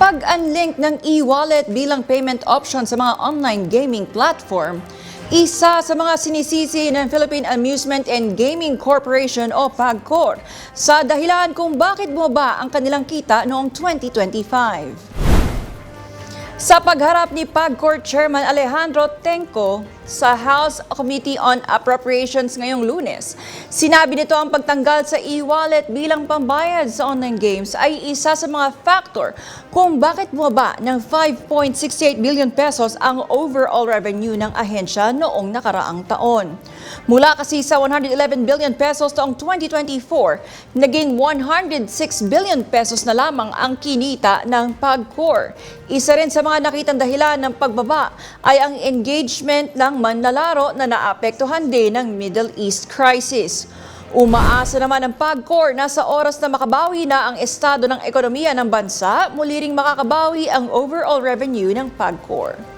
Pag-unlink ng e-wallet bilang payment option sa mga online gaming platform, isa sa mga sinisisi ng Philippine Amusement and Gaming Corporation o PAGCOR sa dahilan kung bakit bumaba ang kanilang kita noong 2025. Sa pagharap ni PAGCOR Chairman Alejandro Tenco sa House Committee on Appropriations ngayong Lunes, sinabi nito ang pagtanggal sa e-wallet bilang pambayad sa online games ay isa sa mga factor kung bakit bumaba ng 5.68 billion pesos ang overall revenue ng ahensya noong nakaraang taon. Mula kasi sa 111 billion pesos taong 2024, naging 106 billion pesos na lamang ang kinita ng PAGCOR. Isa rin sa mga nakitang dahilan ng pagbaba ay ang engagement ng manlalaro na naapektuhan din ng Middle East crisis. Umaasa naman ang PAGCOR na sa oras na makabawi na ang estado ng ekonomiya ng bansa, muli ring makakabawi ang overall revenue ng PAGCOR.